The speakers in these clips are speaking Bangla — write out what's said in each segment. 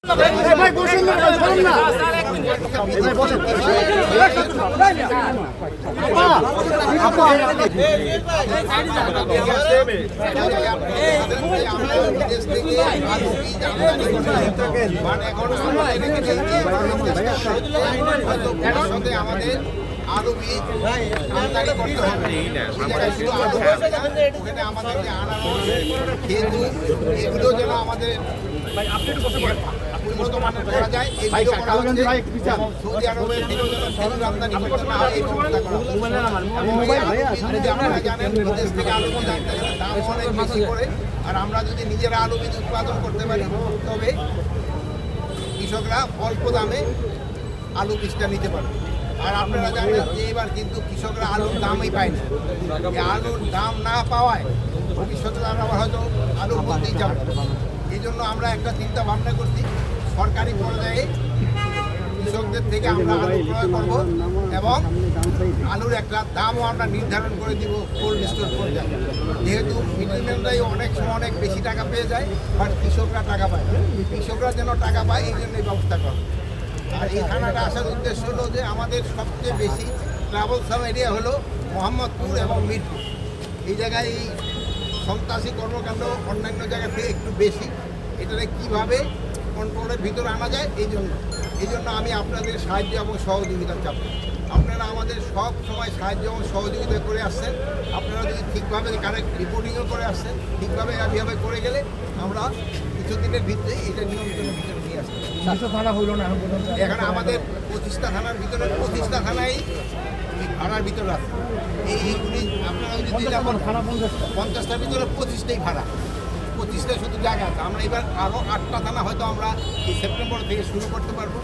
ভাই বসেন না, বসেন না। ভাই বসেন। আপা, আমাদের আলু বীজ আমদানি করতে হবে। ওখানে আমাদেরকে খেতু এগুলো যেন আমাদের উন্নত মানের করা যায়, এগুলো করা হচ্ছে। সৌদি আরবের থেকেও যেন খেজুর আমদানি করতে না হয় এই ব্যবস্থা করা হচ্ছে। আপনারা জানেন বিদেশ থেকে আলু বীজ আনতে গেলে দাম অনেক বেশি করে, আর আমরা যদি নিজেরা আলু বীজ উৎপাদন করতে পারি তবে কৃষকরা অল্প দামে আলু বীজটা নিতে পারবে। আর আপনারা জানেন যে এবার কিন্তু কৃষকরা আলুর দামই পায় না। এই আলুর দাম না পাওয়ায় ভবিষ্যতে আমরা হয়তো আলু বলতেই যাব। এই জন্য আমরা একটা চিন্তা ভাবনা করছি, সরকারি পর্যায়ে কৃষকদের থেকে আমরা আলু ক্রয় করবো এবং আলুর একটা দামও আমরা নির্ধারণ করে দিব কোল্ড স্টোর পর্যায়ে। যেহেতু মিডলম্যানরাই অনেক সময় অনেক বেশি টাকা পেয়ে যায়, বাট কৃষকরা টাকা পায়, কৃষকরা যেন টাকা পায় এই জন্য ব্যবস্থা করা। আর এই থানাটা আসার উদ্দেশ্য হলো যে আমাদের সবচেয়ে বেশি ট্রাভেলসাম এরিয়া হলো মোহাম্মদপুর এবং মিরপুর। এই জায়গায় এই সন্ত্রাসী কর্মকাণ্ড অন্যান্য জায়গা থেকে একটু বেশি। এটাকে কীভাবে কন্ট্রোলের ভিতরে আনা যায় এই জন্য আমি আপনাদের সাহায্য এবং সহযোগিতা চাপ। আপনারা আমাদের সব সময় সাহায্য এবং সহযোগিতা করে আসছেন। আপনারা যদি ঠিকভাবে কারেক্ট রিপোর্টিংও করে আসছেন, ঠিকভাবে এভাবে করে গেলে আমরা কিছুদিনের ভিতরে এটা নিয়ন্ত্রণের ভিতরে নিয়ে আসছি। থানা হইল না এখানে আমাদের 25টা থানার ভিতরে 25টা থানাই ভাড়ার ভিতরে আছে। এইগুলি আপনারা যদি থানা 50টার ভিতরে 25টাই ভাড়া, 25টা শুধু জায়গা আছে। আমরা এবার আরও 8টা থানা হয়তো আমরা এই সেপ্টেম্বর থেকে শুরু করতে পারবো।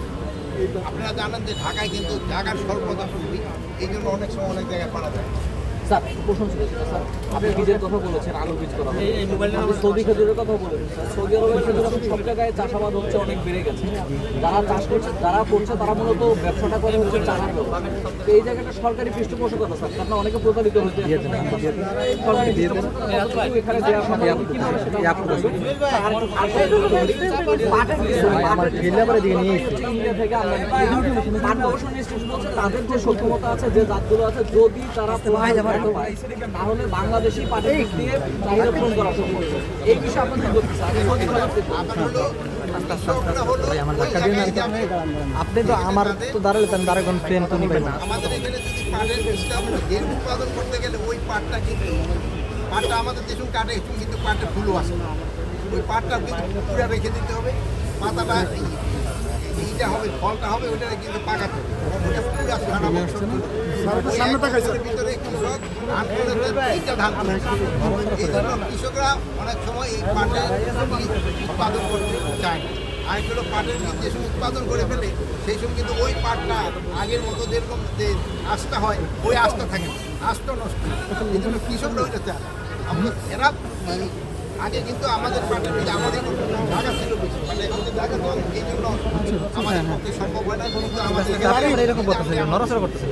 আপনারা জানেন যে ঢাকায় কিন্তু জায়গার স্বল্পতা খুবই, এই জন্য অনেক সময় অনেক জায়গায় পাওয়া যায়। স্যার প্রশ্ন ছিল স্যার, আপনি বীজের কথা বলেছেন, আলু বীজ করা হবে, আপনি সৌদি খেজুরের কথা বলেছেন স্যার। সৌদি আরবের খেজুর এখন সব জায়গায় চাষাবাদ হচ্ছে, অনেক বেড়ে গেছে। যারা চাষ করছে, যারা করছে তারা মূলত ব্যবসাটা করে হচ্ছে চাষার ব্যবসা। তো এই জায়গাটা সরকারি পৃষ্ঠপোষকতা স্যার, আপনার অনেকে প্রতারিত হতে সরকারি পৃষ্ঠপোষকতা এখানে দেওয়া সম্ভব কিভাবে সেটা তাদের যে সক্ষমতা আছে, যে জাতগুলো আছে, যদি তারা তাহলে বাংলাদেশি পাটের বীজ দিয়ে চাহিদা পূরণ করা সম্ভব। এই বিষয়ে আপনাদের আপনি তো আমার তো দাঁড়ালেন দাঁড়ান ট্রেন তো নিবেন না। আমাদের এখানে যদি পাটের বীজটা গেম উৎপাদন করতে গেলে ওই পাটটা কিন্তু পাটটা আমাদের যেসব কাটে কিন্তু পাটের ফুলও আসে না। ওই পাটটা কিন্তু পুরা রেখে দিতে হবে, পাতাটা এইটা হবে, ফলটা হবে, ওইটা কিন্তু পাকাতে হবে। ওটা পুরা সারা বছর ভিতরে কৃষক ধান এইটা ধান এই জন্য কৃষকরা অনেক সময় এই পাটের উৎপাদন করতে চায় না। আর এগুলো পাটের বীজ যে সময় উৎপাদন করে ফেলে সেই সময় কিন্তু ওই পাটটা আগের মতো যেরকম যে আস্থা হয় ওই আস্থা থাকে না, আস্থা নষ্ট। এই জন্য কৃষকরা ওইটা চায়। আমরা এরা আগে কিন্তু আমাদের পাটের বীজ আমাদের জায়গা ছিল বেশি, মানে আমাদের জায়গা তো এই জন্য আমাদের পক্ষে সম্ভব হয় না, কিন্তু আমাদের এরকম করতেছে, নড়াচড়া করতেছে।